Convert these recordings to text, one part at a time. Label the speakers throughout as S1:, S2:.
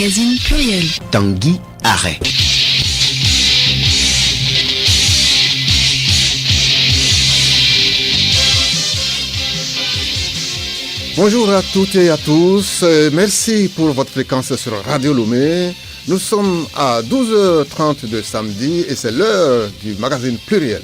S1: magazine Pluriel.
S2: Tanguy Arrêt.
S3: Bonjour à toutes et à tous, merci pour votre fréquence sur Radio Lomé. Nous sommes à 12h30 de samedi et c'est l'heure du magazine Pluriel.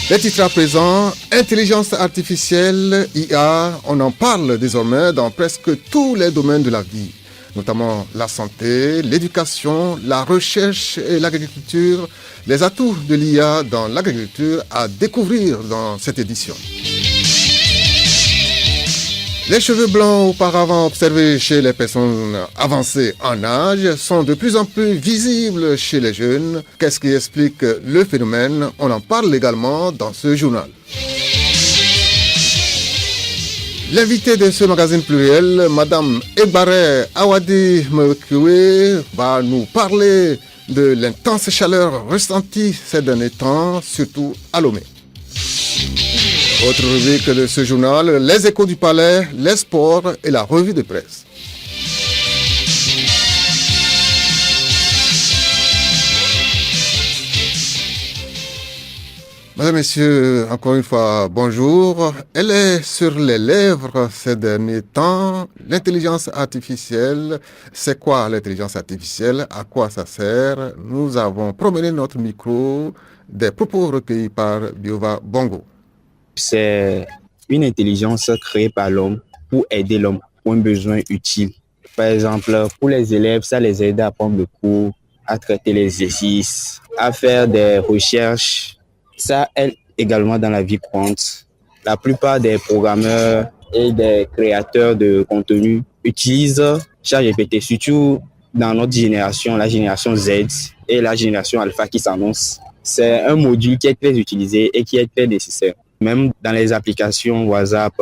S3: Les titres à présent, intelligence artificielle, IA, on en parle désormais dans presque tous les domaines de la vie, notamment la santé, l'éducation, la recherche et l'agriculture. Les atouts de l'IA dans l'agriculture à découvrir dans cette édition. Les cheveux blancs auparavant observés chez les personnes avancées en âge sont de plus en plus visibles chez les jeunes. Qu'est-ce qui explique le phénomène? On en parle également dans ce journal. L'invité de ce magazine Pluriel, Madame Ebare Awadi Mekwe, va nous parler de l'intense chaleur ressentie ces derniers temps, surtout à Lomé. Autre rubrique de ce journal, les échos du palais, les sports et la revue de presse. Mesdames, Messieurs, encore une fois, bonjour. Elle est sur les lèvres ces derniers temps. L'intelligence artificielle, c'est quoi l'intelligence artificielle? À quoi ça sert? Nous avons promené notre micro des propos recueillis par Biova Bongo.
S4: C'est une intelligence créée par l'homme pour aider l'homme pour un besoin utile. Par exemple, pour les élèves, ça les aide à apprendre le cours, à traiter les exercices, à faire des recherches. Ça aide également dans la vie courante. La plupart des programmeurs et des créateurs de contenu utilisent ChatGPT, surtout dans notre génération, la génération Z et la génération Alpha qui s'annonce. C'est un module qui est très utilisé et qui est très nécessaire. Même dans les applications WhatsApp,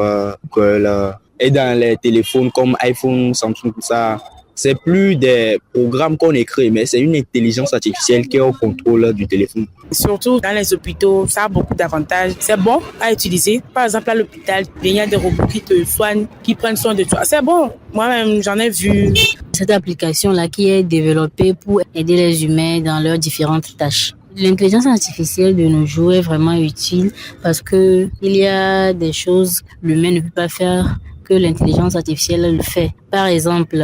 S4: Google et dans les téléphones comme iPhone, Samsung, tout ça, c'est plus des programmes qu'on écrit, mais c'est une intelligence artificielle qui est au contrôle du téléphone.
S5: Surtout dans les hôpitaux, ça a beaucoup d'avantages. C'est bon à utiliser. Par exemple, à l'hôpital, il y a des robots qui te soignent, qui prennent soin de toi. C'est bon. Moi-même, j'en ai vu.
S6: Cette application-là qui est développée pour aider les humains dans leurs différentes tâches. L'intelligence artificielle de nos jours est vraiment utile parce que il y a des choses que l'humain ne peut pas faire que l'intelligence artificielle le fait. Par exemple,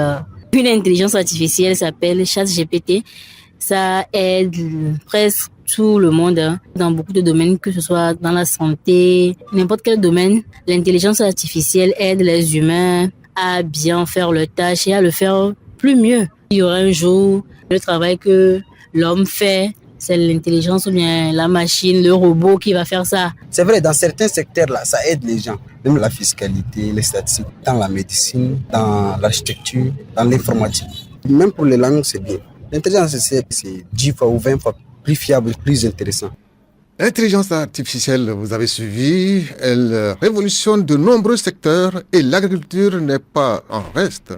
S6: une intelligence artificielle s'appelle ChatGPT. Ça aide presque tout le monde dans beaucoup de domaines, que ce soit dans la santé, n'importe quel domaine. L'intelligence artificielle aide les humains à bien faire leurs tâches et à le faire plus mieux. Il y aura un jour le travail que l'homme fait. C'est l'intelligence ou bien la machine, le robot qui va faire ça.
S7: C'est vrai, dans certains secteurs-là, ça aide les gens. Même la fiscalité, les statistiques, dans la médecine, dans l'architecture, dans l'informatique. Même pour les langues, c'est bien. L'intelligence artificielle, c'est 10 fois ou 20 fois plus fiable, plus intéressant.
S3: L'intelligence artificielle, vous avez suivi, elle révolutionne de nombreux secteurs et l'agriculture n'est pas en reste.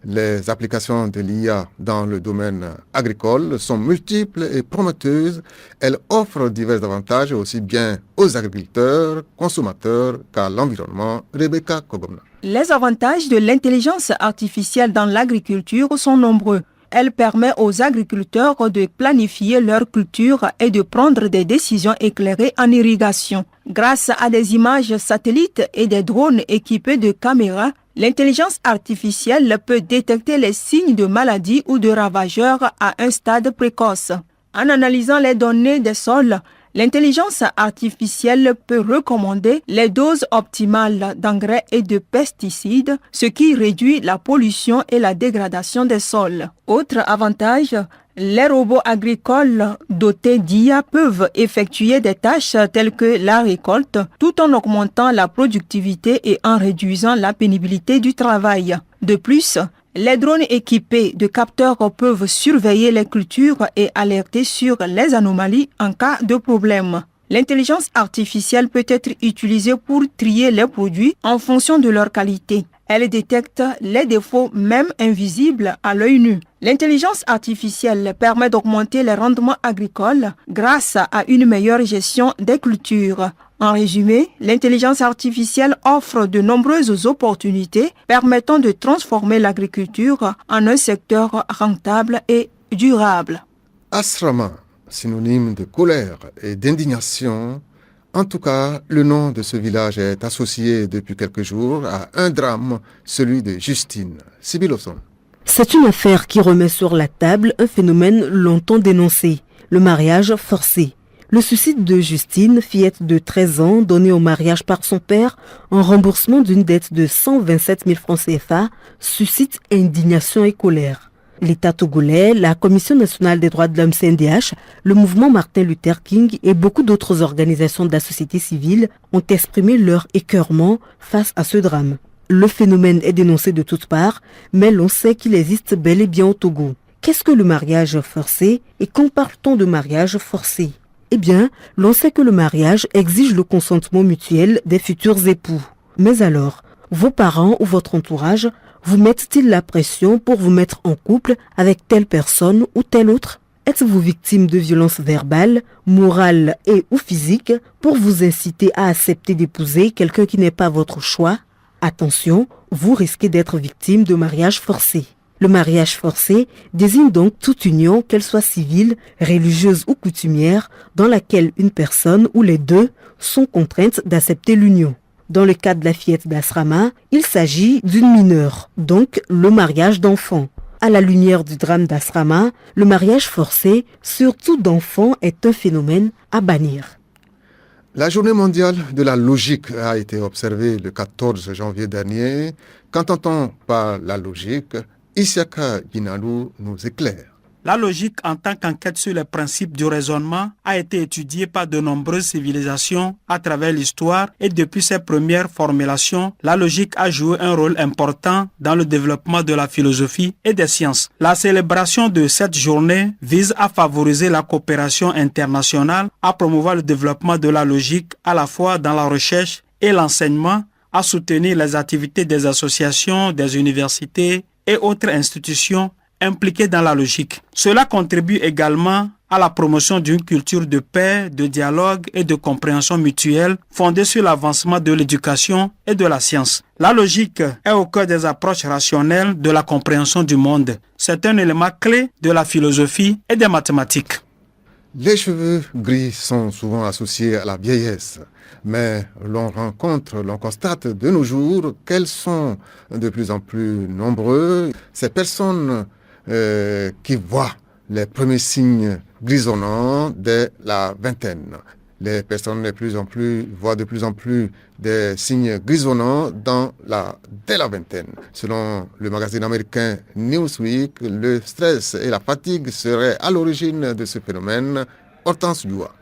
S3: Les applications de l'IA dans le domaine agricole sont multiples et prometteuses. Elle offre divers avantages aussi bien aux agriculteurs, consommateurs qu'à l'environnement. Rebecca Kogomna.
S8: Les avantages de l'intelligence artificielle dans l'agriculture sont nombreux. Elle permet aux agriculteurs de planifier leur culture et de prendre des décisions éclairées en irrigation. Grâce à des images satellites et des drones équipés de caméras, l'intelligence artificielle peut détecter les signes de maladie ou de ravageurs à un stade précoce. En analysant les données des sols, l'intelligence artificielle peut recommander les doses optimales d'engrais et de pesticides, ce qui réduit la pollution et la dégradation des sols. Autre avantage, les robots agricoles dotés d'IA peuvent effectuer des tâches telles que la récolte, tout en augmentant la productivité et en réduisant la pénibilité du travail. De plus, les drones équipés de capteurs peuvent surveiller les cultures et alerter sur les anomalies en cas de problème. L'intelligence artificielle peut être utilisée pour trier les produits en fonction de leur qualité. Elle détecte les défauts même invisibles à l'œil nu. L'intelligence artificielle permet d'augmenter les rendements agricoles grâce à une meilleure gestion des cultures. En résumé, l'intelligence artificielle offre de nombreuses opportunités permettant de transformer l'agriculture en un secteur rentable et durable.
S3: Asrama, synonyme de colère et d'indignation. En tout cas, le nom de ce village est associé depuis quelques jours à un drame, celui de Justine. Sybille Lawson.
S1: C'est une affaire qui remet sur la table un phénomène longtemps dénoncé, le mariage forcé. Le suicide de Justine, fillette de 13 ans, donnée au mariage par son père en remboursement d'une dette de 127 000 francs CFA, suscite indignation et colère. L'État togolais, la Commission nationale des droits de l'homme CNDH, le mouvement Martin Luther King et beaucoup d'autres organisations de la société civile ont exprimé leur écœurement face à ce drame. Le phénomène est dénoncé de toutes parts, mais l'on sait qu'il existe bel et bien au Togo. Qu'est-ce que le mariage forcé et quand parle-t-on de mariage forcé ? Eh bien, l'on sait que le mariage exige le consentement mutuel des futurs époux. Mais alors, vos parents ou votre entourage vous mettent-ils la pression pour vous mettre en couple avec telle personne ou telle autre ? Êtes-vous victime de violences verbales, morales et ou physiques pour vous inciter à accepter d'épouser quelqu'un qui n'est pas votre choix ? Attention, vous risquez d'être victime de mariage forcé. Le mariage forcé désigne donc toute union, qu'elle soit civile, religieuse ou coutumière, dans laquelle une personne ou les deux sont contraintes d'accepter l'union. Dans le cas de la fillette d'Asrama, il s'agit d'une mineure, donc le mariage d'enfants. À la lumière du drame d'Asrama, le mariage forcé, surtout d'enfants, est un phénomène à bannir.
S3: La journée mondiale de la logique a été observée le 14 janvier dernier. Qu'entend-on par la logique ? Isiaka Ginalou nous éclaire.
S2: La logique en tant qu'enquête sur les principes du raisonnement a été étudiée par de nombreuses civilisations à travers l'histoire et depuis ses premières formulations, la logique a joué un rôle important dans le développement de la philosophie et des sciences. La célébration de cette journée vise à favoriser la coopération internationale, à promouvoir le développement de la logique à la fois dans la recherche et l'enseignement, à soutenir les activités des associations, des universités et autres institutions impliquées dans la logique. Cela contribue également à la promotion d'une culture de paix, de dialogue et de compréhension mutuelle fondée sur l'avancement de l'éducation et de la science. La logique est au cœur des approches rationnelles de la compréhension du monde. C'est un élément clé de la philosophie et des mathématiques.
S3: Les cheveux gris sont souvent associés à la vieillesse, mais l'on constate de nos jours qu'elles sont de plus en plus nombreuses. Ces personnes qui voient les premiers signes grisonnants dès la vingtaine. Les personnes voient de plus en plus des signes grisonnants dès la vingtaine. Selon le magazine américain Newsweek, le stress et la fatigue seraient à l'origine de ce phénomène. Hortense Dioua.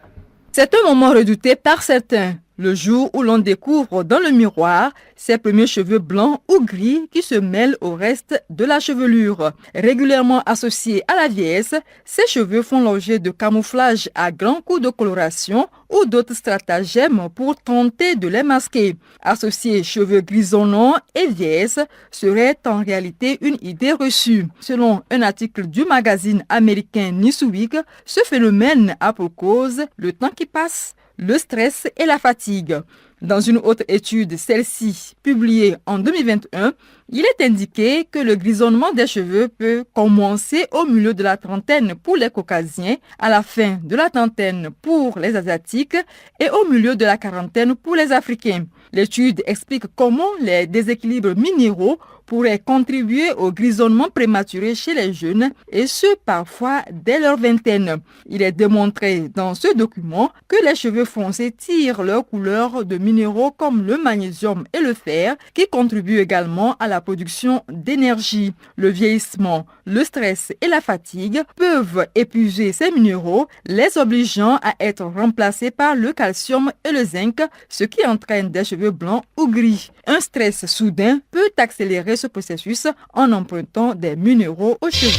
S8: C'est un moment redouté par certains. Le jour où l'on découvre dans le miroir ses premiers cheveux blancs ou gris qui se mêlent au reste de la chevelure. Régulièrement associés à la vieillesse, ces cheveux font l'objet de camouflage à grands coups de coloration ou d'autres stratagèmes pour tenter de les masquer. Associer cheveux grisonnants et vieillesse serait en réalité une idée reçue. Selon un article du magazine américain Newsweek, ce phénomène a pour cause le temps qui passe, le stress et la fatigue. Dans une autre étude, celle-ci publiée en 2021, il est indiqué que le grisonnement des cheveux peut commencer au milieu de la trentaine pour les caucasiens, à la fin de la trentaine pour les asiatiques et au milieu de la quarantaine pour les africains. L'étude explique comment les déséquilibres minéraux pourraient contribuer au grisonnement prématuré chez les jeunes et ce parfois dès leur vingtaine. Il est démontré dans ce document que les cheveux foncés tirent leur couleur de minéraux comme le magnésium et le fer qui contribuent également à la production d'énergie. Le vieillissement, le stress et la fatigue peuvent épuiser ces minéraux, les obligeant à être remplacés par le calcium et le zinc, ce qui entraîne des cheveux blancs ou gris. Un stress soudain peut accélérer ce processus en empruntant des minéraux aux cheveux.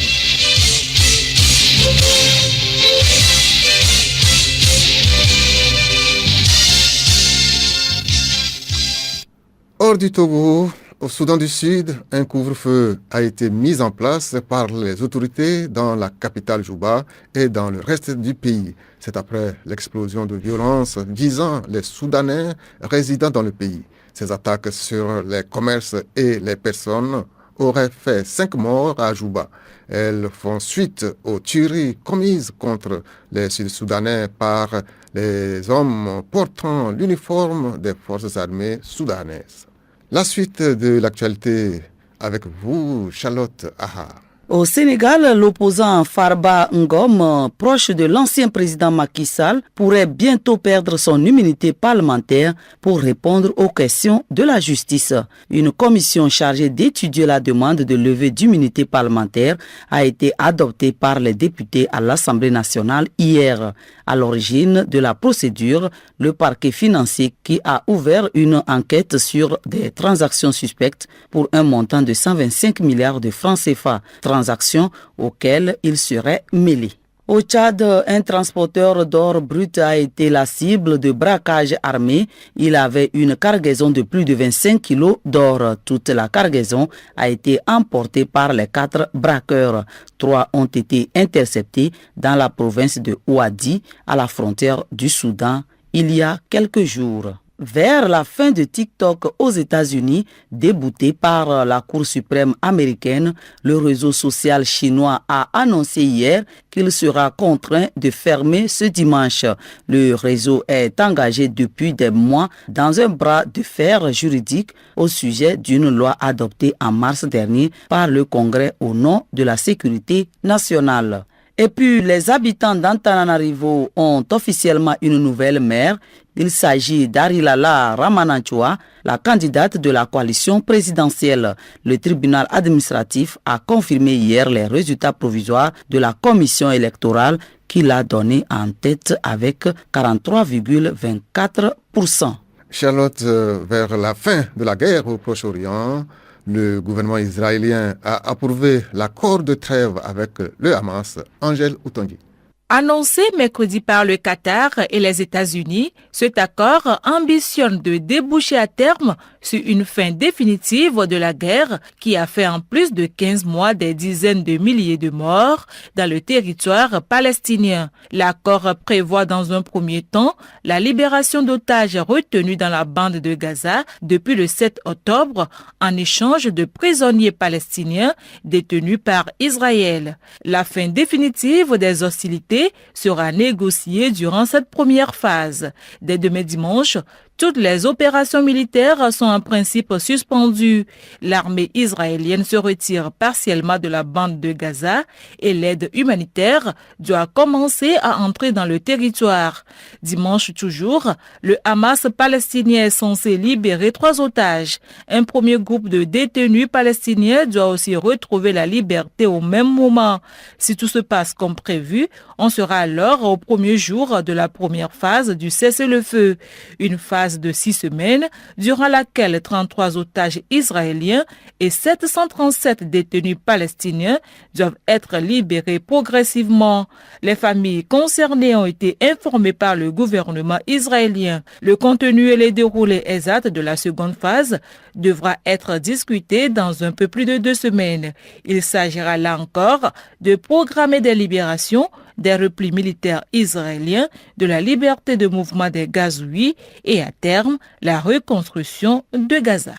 S3: Hors du Togo, Au Soudan du Sud, un couvre-feu a été mis en place par les autorités dans la capitale Juba et dans le reste du pays. C'est après l'explosion de violence visant les Soudanais résidant dans le pays. Ces attaques sur les commerces et les personnes auraient fait 5 morts à Juba. Elles font suite aux tueries commises contre les Sud-Soudanais par les hommes portant l'uniforme des forces armées soudanaises. La suite de l'actualité avec vous, Charlotte Ahar.
S9: Au Sénégal, l'opposant Farba Ngom, proche de l'ancien président Macky Sall, pourrait bientôt perdre son immunité parlementaire pour répondre aux questions de la justice. Une commission chargée d'étudier la demande de levée d'immunité parlementaire a été adoptée par les députés à l'Assemblée nationale hier. À l'origine de la procédure, le parquet financier qui a ouvert une enquête sur des transactions suspectes pour un montant de 125 milliards de francs CFA. Transactions auxquelles il serait mêlé. Au Tchad, un transporteur d'or brut a été la cible de braquages armés. Il avait une cargaison de plus de 25 kilos d'or. Toute la cargaison a été emportée par les 4 braqueurs. 3 ont été interceptés dans la province de Ouadi, à la frontière du Soudan, il y a quelques jours. Vers la fin de TikTok aux États-Unis, débouté par la Cour suprême américaine, le réseau social chinois a annoncé hier qu'il sera contraint de fermer ce dimanche. Le réseau est engagé depuis des mois dans un bras de fer juridique au sujet d'une loi adoptée en mars dernier par le Congrès au nom de la sécurité nationale. Et puis, les habitants d'Antananarivo ont officiellement une nouvelle maire. Il s'agit d'Arilala Ramananchoa, la candidate de la coalition présidentielle. Le tribunal administratif a confirmé hier les résultats provisoires de la commission électorale qui l'a donnée en tête avec 43,24%.
S3: Charlotte, vers la fin de la guerre au Proche-Orient, le gouvernement israélien a approuvé l'accord de trêve avec le Hamas. Angèle Outongi.
S8: Annoncé mercredi par le Qatar et les États-Unis, cet accord ambitionne de déboucher à terme sur une fin définitive de la guerre qui a fait en plus de 15 mois des dizaines de milliers de morts dans le territoire palestinien. L'accord prévoit dans un premier temps la libération d'otages retenus dans la bande de Gaza depuis le 7 octobre en échange de prisonniers palestiniens détenus par Israël. La fin définitive des hostilités sera négociée durant cette première phase. Dès demain dimanche, toutes les opérations militaires sont en principe suspendues. L'armée israélienne se retire partiellement de la bande de Gaza et l'aide humanitaire doit commencer à entrer dans le territoire. Dimanche toujours, le Hamas palestinien est censé libérer 3 otages. Un premier groupe de détenus palestiniens doit aussi retrouver la liberté au même moment. Si tout se passe comme prévu, on sera alors au premier jour de la première phase du cessez-le-feu. Une phase de 6 semaines, durant laquelle 33 otages israéliens et 737 détenus palestiniens doivent être libérés progressivement. Les familles concernées ont été informées par le gouvernement israélien. Le contenu et les déroulés exacts de la seconde phase devra être discuté dans un peu plus de 2 semaines. Il s'agira là encore de programmer des libérations, des replis militaires israéliens, de la liberté de mouvement des Gazouis et à terme la reconstruction de Gaza.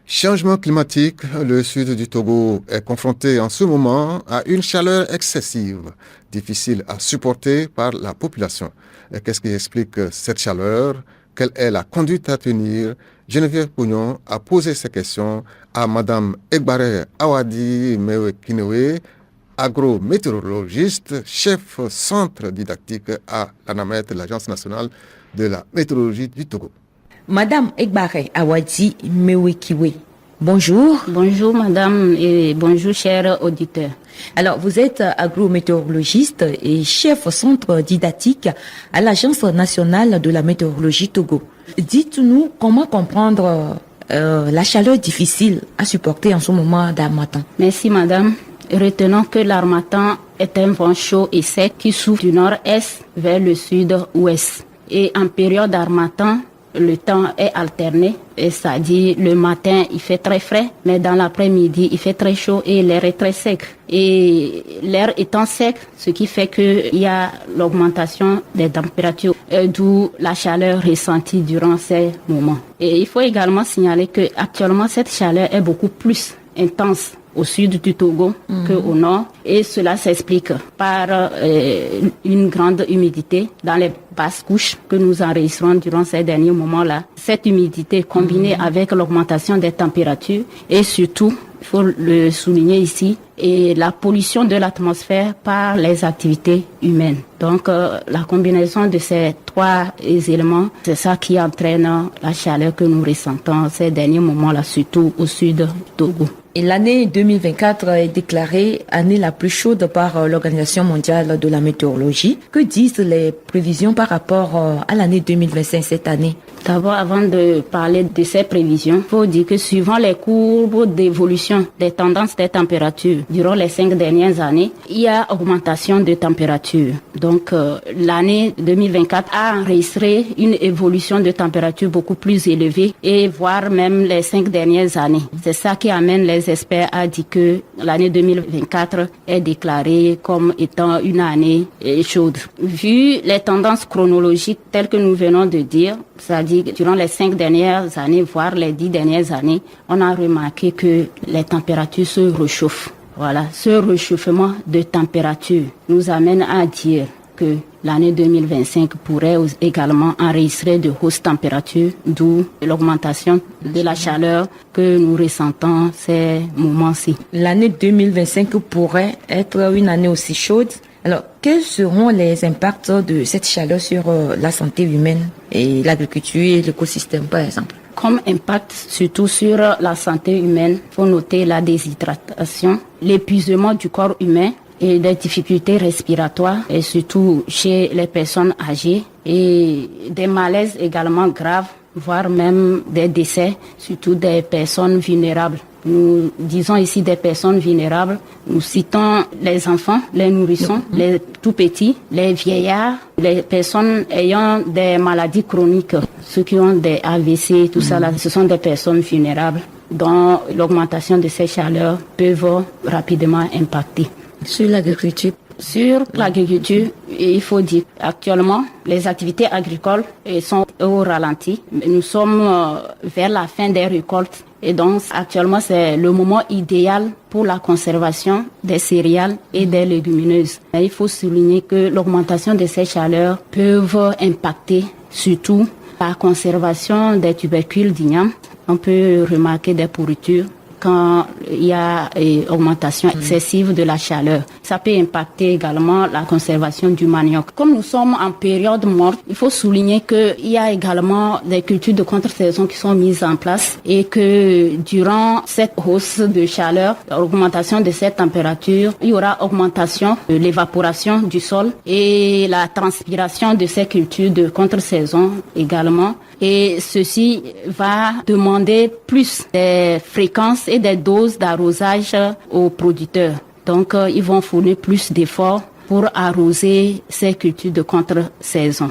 S3: Changement climatique, le sud du Togo est confronté en ce moment à une chaleur excessive, difficile à supporter par la population. Et qu'est-ce qui explique cette chaleur? Quelle est la conduite à tenir? Geneviève Pognon a posé ces questions à Madame Egbare Awadi Mewekinewe, agrométéorologiste, chef centre didactique à l'ANAMET, l'Agence nationale de la météorologie du Togo.
S10: Madame Egbare Awadi Mewekiwe, bonjour.
S6: Bonjour madame et bonjour chers auditeurs.
S10: Alors, vous êtes agrométéorologiste et chef centre didactique à l'Agence nationale de la météorologie Togo. Dites-nous comment comprendre la chaleur difficile à supporter en ce moment d'Harmattan.
S6: Merci madame. Retenons que l'harmattan est un vent chaud et sec qui souffle du nord-est vers le sud-ouest. Et en période d'harmattan, le temps est alterné, et ça dit le matin il fait très frais, mais dans l'après-midi il fait très chaud et l'air est très sec. Et l'air étant sec, ce qui fait qu'il y a l'augmentation des températures, d'où la chaleur ressentie durant ces moments. Et il faut également signaler que actuellement cette chaleur est beaucoup plus intense au sud du Togo qu'au nord, et cela s'explique par une grande humidité dans les basses couches que nous enregistrons durant ces derniers moments-là. Cette humidité combinée avec l'augmentation des températures et surtout, il faut le souligner ici, et la pollution de l'atmosphère par les activités humaines. Donc la combinaison de ces trois éléments, c'est ça qui entraîne la chaleur que nous ressentons ces derniers moments-là, surtout au sud du Togo.
S10: Et l'année 2024 est déclarée année la plus chaude par l'Organisation mondiale de la météorologie. Que disent les prévisions par rapport à l'année 2025 cette année?
S6: D'abord, avant de parler de ces prévisions, il faut dire que suivant les courbes d'évolution des tendances des températures durant les 5 dernières années, il y a augmentation de température. Donc, l'année 2024 a enregistré une évolution de température beaucoup plus élevée et voire même les 5 dernières années. C'est ça qui amène les experts à dire que l'année 2024 est déclarée comme étant une année chaude. Vu les tendances chronologiques telles que nous venons de dire, c'est-à-dire durant les 5 dernières années, voire les 10 dernières années, on a remarqué que les températures se réchauffent. Voilà, ce réchauffement de température nous amène à dire que l'année 2025 pourrait également enregistrer de hausses températures, d'où l'augmentation de la chaleur que nous ressentons ces moments-ci.
S10: L'année 2025 pourrait être une année aussi chaude. Alors, quels seront les impacts de cette chaleur sur la santé humaine et l'agriculture et l'écosystème, par exemple?
S6: Comme impact surtout sur la santé humaine, il faut noter la déshydratation, l'épuisement du corps humain et des difficultés respiratoires, et surtout chez les personnes âgées, et des malaises également graves, voire même des décès, surtout des personnes vulnérables. Nous disons ici des personnes vulnérables, nous citons les enfants, les nourrissons, les tout-petits, les vieillards, les personnes ayant des maladies chroniques, ceux qui ont des AVC, tout ça là, ce sont des personnes vulnérables dont l'augmentation de ces chaleurs peuvent rapidement impacter.
S10: Sur l'agriculture.
S6: Sur l'agriculture, il faut dire actuellement, les activités agricoles sont au ralenti. Nous sommes vers la fin des récoltes et donc actuellement c'est le moment idéal pour la conservation des céréales et des légumineuses. Et il faut souligner que l'augmentation de ces chaleurs peuvent impacter surtout la conservation des tubercules d'igname. On peut remarquer des pourritures quand il y a augmentation excessive de la chaleur. Ça peut impacter également la conservation du manioc. Comme nous sommes en période morte, il faut souligner qu'il y a également des cultures de contre-saison qui sont mises en place et que durant cette hausse de chaleur, l'augmentation de cette température, il y aura augmentation de l'évaporation du sol et la transpiration de ces cultures de contre-saison également. Et ceci va demander plus des fréquences et des doses d'arrosage aux producteurs. Donc, ils vont fournir plus d'efforts pour arroser ces cultures de contre-saison.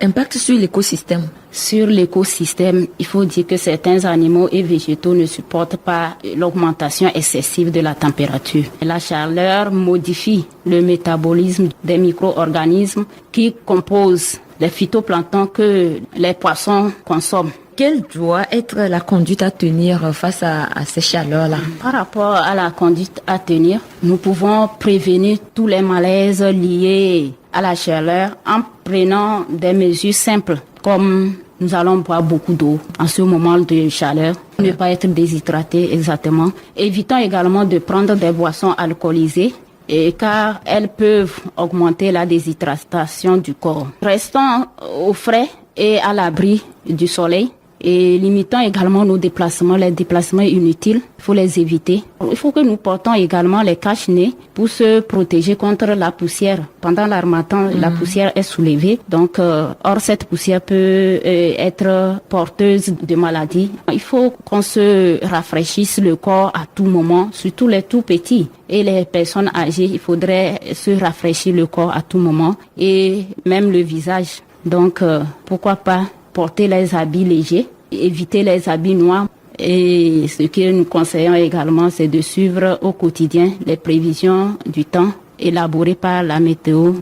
S10: Impact sur l'écosystème.
S6: Sur l'écosystème, il faut dire que certains animaux et végétaux ne supportent pas l'augmentation excessive de la température. La chaleur modifie le métabolisme des micro-organismes qui composent les phytoplanctons que les poissons consomment.
S10: Quelle doit être la conduite à tenir face à ces chaleurs-là?
S6: Par rapport à la conduite à tenir, nous pouvons prévenir tous les malaises liés à la chaleur en prenant des mesures simples comme nous allons boire beaucoup d'eau en ce moment de chaleur, ne pas être déshydraté exactement. Évitons également de prendre des boissons alcoolisées car elles peuvent augmenter la déshydratation du corps. Restons au frais et à l'abri du soleil et limitant également nos déplacements, les déplacements inutiles. Il faut les éviter. Il faut que nous portons également les cache-nez pour se protéger contre la poussière. Pendant l'harmattan, la poussière est soulevée. Donc, or, cette poussière peut être porteuse de maladies. Il faut qu'on se rafraîchisse le corps à tout moment, surtout les tout petits. Et les personnes âgées, il faudrait se rafraîchir le corps à tout moment et même le visage. Donc, pourquoi pas porter les habits légers, éviter les habits noirs. Et ce que nous conseillons également, c'est de suivre au quotidien les prévisions du temps élaborées par la météo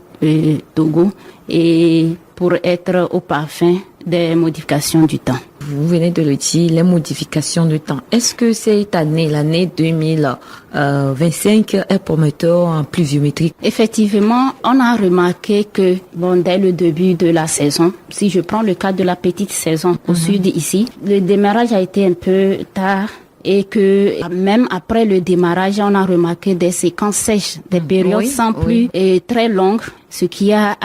S6: Togo et pour être au parfum des modifications du temps.
S10: Vous venez de le dire, les modifications du temps. Est-ce que cette année, l'année 2025, est prometteur en pluviométrie?
S6: Effectivement, on a remarqué que dès le début de la saison, si je prends le cas de la petite saison au sud ici, le démarrage a été un peu tard. Et que même après le démarrage, on a remarqué des séquences sèches, des périodes sans pluie et très longues, ce qui a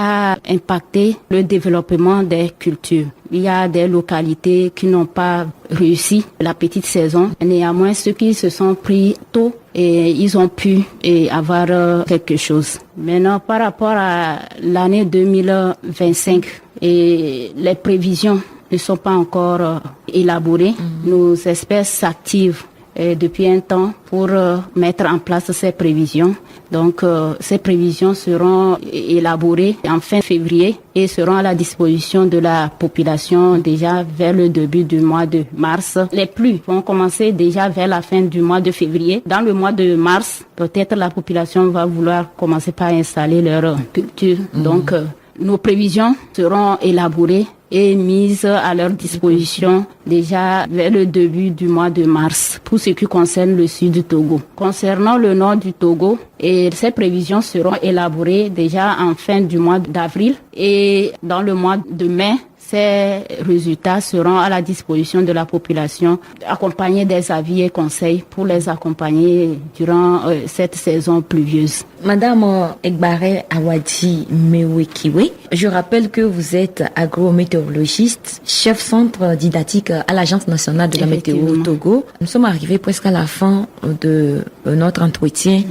S6: impacté le développement des cultures. Il y a des localités qui n'ont pas réussi la petite saison. Néanmoins, ceux qui se sont pris tôt, et ils ont pu avoir quelque chose. Maintenant, par rapport à l'année 2025 et les prévisions ne sont pas encore élaborées. Nos experts s'activent depuis un temps pour mettre en place ces prévisions. Donc, ces prévisions seront élaborées en fin février et seront à la disposition de la population déjà vers le début du mois de mars. Les pluies vont commencer déjà vers la fin du mois de février. Dans le mois de mars, peut-être la population va vouloir commencer par installer leur culture. Donc, nos prévisions seront élaborées et mises à leur disposition déjà vers le début du mois de mars pour ce qui concerne le sud du Togo. Concernant le nord du Togo, ces prévisions seront élaborées déjà en fin du mois d'avril et dans le mois de mai. Ces résultats seront à la disposition de la population, accompagnés des avis et conseils pour les accompagner durant cette saison pluvieuse.
S10: Madame Egbare Awadi Mewekiwe, je rappelle que vous êtes agrométéorologiste, chef centre didactique à l'Agence nationale de la météo Togo. Nous sommes arrivés presque à la fin de notre entretien.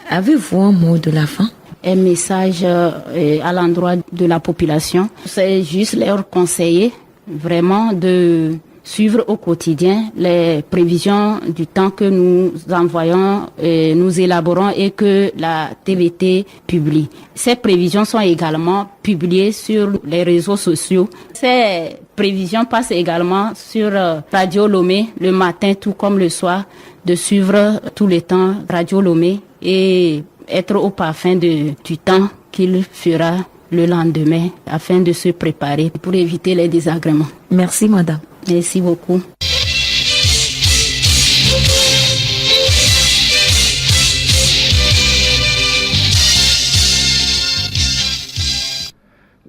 S10: Avez-vous un mot de la fin?
S6: Un message à l'endroit de la population. C'est juste leur conseiller vraiment de suivre au quotidien les prévisions du temps que nous envoyons, nous élaborons et que la TVT publie. Ces prévisions sont également publiées sur les réseaux sociaux. Ces prévisions passent également sur Radio Lomé le matin tout comme le soir, de suivre tout le temps Radio Lomé et être au parfum du temps qu'il fera le lendemain afin de se préparer pour éviter les désagréments.
S10: Merci madame.
S6: Merci beaucoup.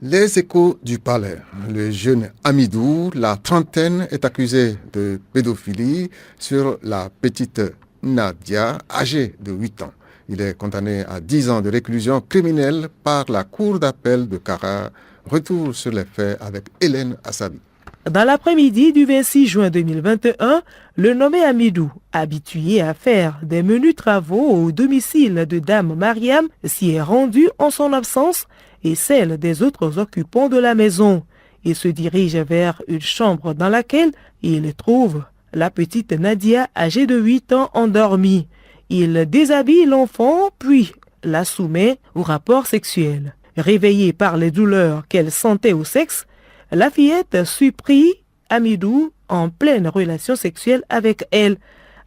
S3: Les échos du palais. Le jeune Amidou, la trentaine, est accusé de pédophilie sur la petite Nadia, âgée de 8 ans. Il est condamné à 10 ans de réclusion criminelle par la Cour d'appel de Kara. Retour sur les faits avec Hélène Assabi.
S11: Dans l'après-midi du 26 juin 2021, le nommé Amidou, habitué à faire des menus travaux au domicile de Dame Mariam, s'y est rendu en son absence et celle des autres occupants de la maison. Il se dirige vers une chambre dans laquelle il trouve la petite Nadia, âgée de 8 ans, endormie. Il déshabille l'enfant, puis la soumet au rapport sexuel. Réveillée par les douleurs qu'elle sentait au sexe, la fillette surprit Amidou en pleine relation sexuelle avec elle.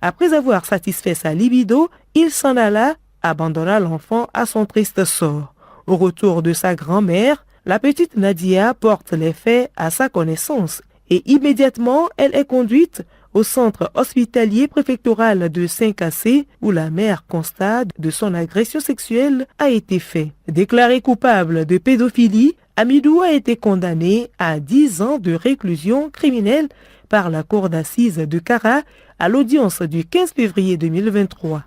S11: Après avoir satisfait sa libido, il s'en alla, abandonna l'enfant à son triste sort. Au retour de sa grand-mère, la petite Nadia porte les faits à sa connaissance et immédiatement elle est conduite au centre hospitalier préfectoral de Saint-Cassé où la mère constate de son agression sexuelle a été faite. Déclaré coupable de pédophilie, Amidou a été condamné à 10 ans de réclusion criminelle par la cour d'assises de Kara à l'audience du 15 février 2023.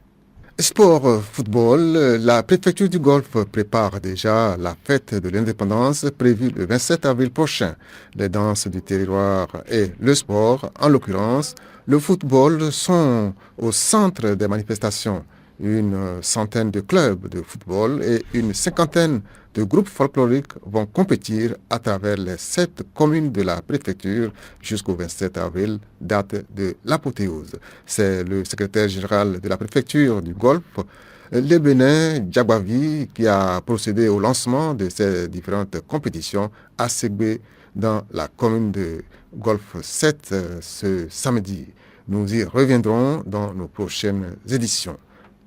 S3: Sport, football, la préfecture du Golfe prépare déjà la fête de l'indépendance prévue le 27 avril prochain. Les danses du terroir et le sport, en l'occurrence le football, sont au centre des manifestations. Une centaine de clubs de football et une cinquantaine de groupes folkloriques vont compétir à travers les 7 communes de la préfecture jusqu'au 27 avril, date de l'apothéose. C'est le secrétaire général de la préfecture du Golfe, le Bénin Djagbavi, qui a procédé au lancement de ces différentes compétitions à Ségbé dans la commune de Golfe 7 ce samedi. Nous y reviendrons dans nos prochaines éditions.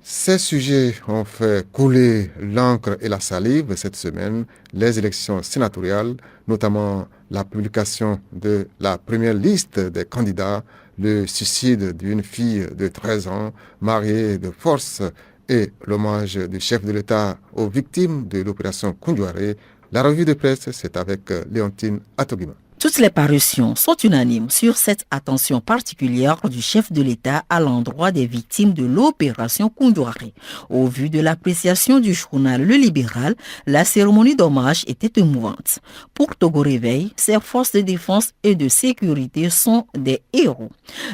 S3: Ces sujets ont fait couler l'encre et la salive cette semaine, les élections sénatoriales, notamment la publication de la première liste des candidats, le suicide d'une fille de 13 ans mariée de force et l'hommage du chef de l'État aux victimes de l'opération Koundouaré. La revue de presse, c'est avec Léontine Atogima.
S9: Toutes les parutions sont unanimes sur cette attention particulière du chef de l'État à l'endroit des victimes de l'opération Koundouaré. Au vu de l'appréciation du journal Le Libéral, la cérémonie d'hommage était émouvante. Pour Togo Réveil, ses forces de défense et de sécurité sont des héros.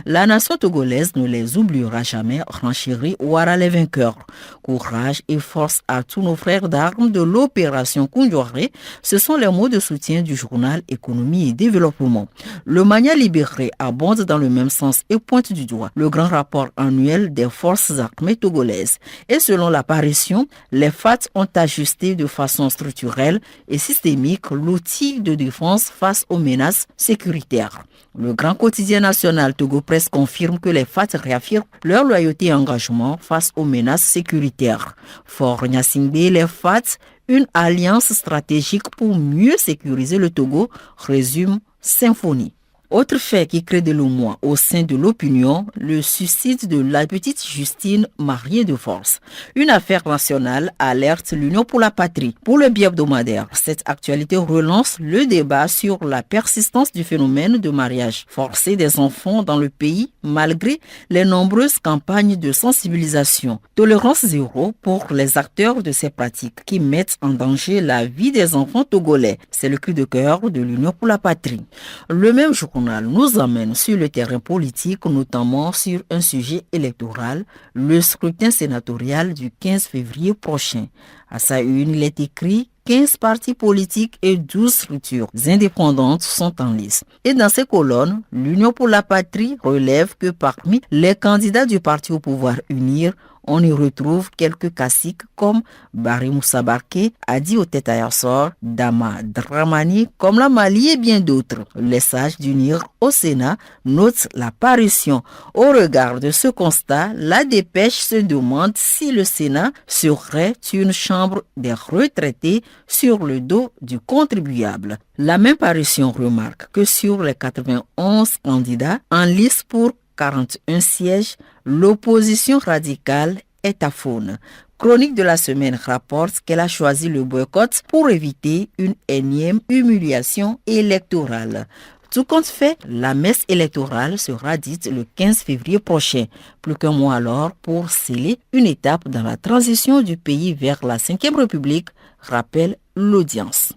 S9: La nation togolaise ne les oubliera jamais, renchérit Ouara les vainqueurs. Courage et force à tous nos frères d'armes de l'opération Koundouaré, ce sont les mots de soutien du journal Économie et Développement. Le Mania libéré abonde dans le même sens et pointe du doigt le grand rapport annuel des forces armées togolaises. Et selon l'apparition, les FAT ont ajusté de façon structurelle et systémique l'outil de défense face aux menaces sécuritaires. Le grand quotidien national Togo Presse confirme que les FAT réaffirment leur loyauté et engagement face aux menaces sécuritaires. Fort Nyasingbe, les FAT, une alliance stratégique pour mieux sécuriser le Togo, résume Symphonie. Autre fait qui crée de l'émoi au sein de l'opinion, le suicide de la petite Justine mariée de force. Une affaire nationale alerte l'Union pour la patrie. Pour le bi-hebdomadaire, cette actualité relance le débat sur la persistance du phénomène de mariage forcé des enfants dans le pays malgré les nombreuses campagnes de sensibilisation. Tolérance zéro pour les acteurs de ces pratiques qui mettent en danger la vie des enfants togolais. C'est le cri de cœur de l'Union pour la patrie. Le même jour nous amène sur le terrain politique, notamment sur un sujet électoral, le scrutin sénatorial du 15 février prochain. À sa une, il est écrit 15 partis politiques et 12 structures indépendantes sont en lice. Et dans ces colonnes, l'Union pour la patrie relève que parmi les candidats du parti au pouvoir UNIR, on y retrouve quelques classiques comme Barry Moussa Barké, Adi Otetayassor, Dama Dramani, comme la Mali et bien d'autres. Les sages d'UNIR au Sénat notent l'apparition. Au regard de ce constat, la dépêche se demande si le Sénat serait une chambre des retraités sur le dos du contribuable. La même parution remarque que sur les 91 candidats en lice pour 41 sièges, l'opposition radicale est à faune. Chronique de la semaine rapporte qu'elle a choisi le boycott pour éviter une énième humiliation électorale. Tout compte fait, la messe électorale sera dite le 15 février prochain, plus qu'un mois alors pour sceller une étape dans la transition du pays vers la 5e République, rappelle l'audience.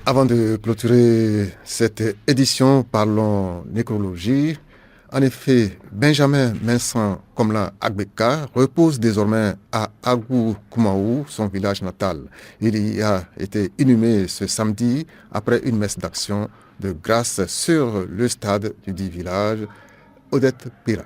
S3: Avant de clôturer cette édition, parlons nécrologie. En effet, Benjamin Vincent Komla Agbeka repose désormais à Agou Kumaou, son village natal. Il y a été inhumé ce samedi après une messe d'action de grâce sur le stade du dit village. Odette Pira.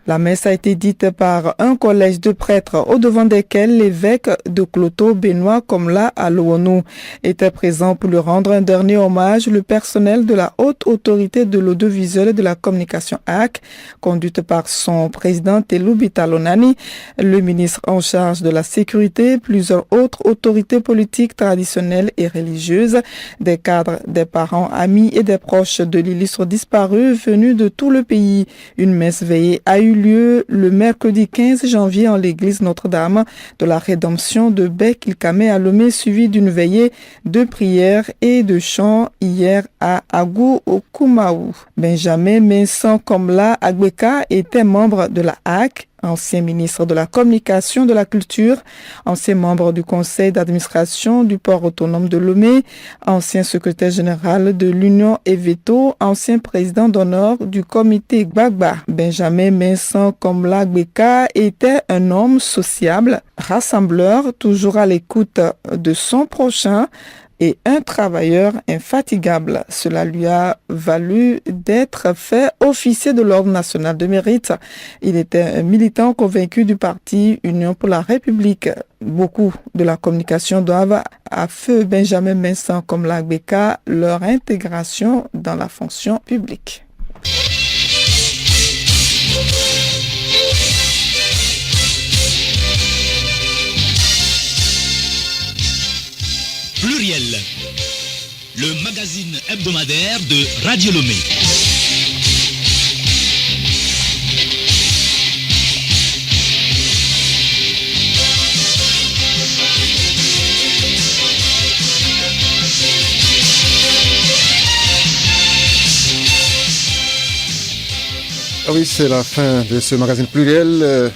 S12: La messe a été dite par un collège de prêtres au devant desquels l'évêque de Kloto, Benoît Komla Alouonou, était présent pour lui rendre un dernier hommage. Le personnel de la haute autorité de l'audiovisuel et de la communication AC, conduite par son président Telou Bitalonani, le ministre en charge de la sécurité, plusieurs autres autorités politiques traditionnelles et religieuses, des cadres, des parents, amis et des proches de l'illustre disparu venus de tout le pays. Une messe veillée a eu lieu le mercredi 15 janvier en l'église Notre-Dame de la Rédemption de Bek-Ilkame à Lomé, suivie d'une veillée de prières et de chants hier à Agou Kumaou. Benjamin Vincent Komla Agbeka était membre de la HAC, ancien ministre de la Communication, de la Culture, ancien membre du conseil d'administration du port autonome de Lomé, ancien secrétaire général de l'Union Eveto, ancien président d'honneur du comité Gbagba. Benjamin Vincent Komla Gbeka était un homme sociable, rassembleur, toujours à l'écoute de son prochain, et un travailleur infatigable. Cela lui a valu d'être fait officier de l'Ordre national de mérite. Il était un militant convaincu du parti Union pour la République. Beaucoup de la communication doivent à feu Benjamin Vincent Komla Gbeka leur intégration dans la fonction publique.
S13: Pluriel, le magazine hebdomadaire de Radio Lomé.
S3: Oui, c'est la fin de ce magazine Pluriel.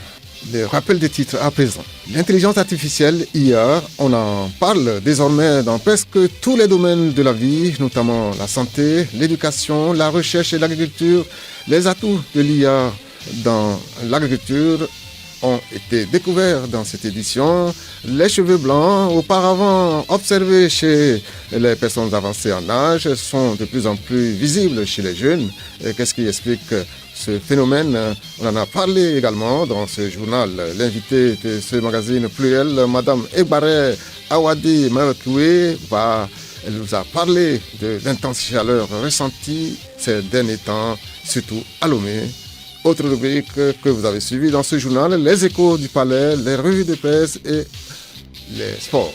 S3: Le rappel des titres à présent. L'intelligence artificielle, IA, on en parle désormais dans presque tous les domaines de la vie, notamment la santé, l'éducation, la recherche et l'agriculture. Les atouts de l'IA dans l'agriculture ont été découverts dans cette édition. Les cheveux blancs, auparavant observés chez les personnes avancées en âge, sont de plus en plus visibles chez les jeunes. Et qu'est-ce qui explique ce phénomène? On en a parlé également dans ce journal. L'invité de ce magazine Pluriel, Madame Egbare Awadi Mewekwe, elle nous a parlé de l'intense chaleur ressentie ces derniers temps, surtout à Lomé. Autre rubrique que vous avez suivie dans ce journal, les échos du palais, les revues de presse et les sports.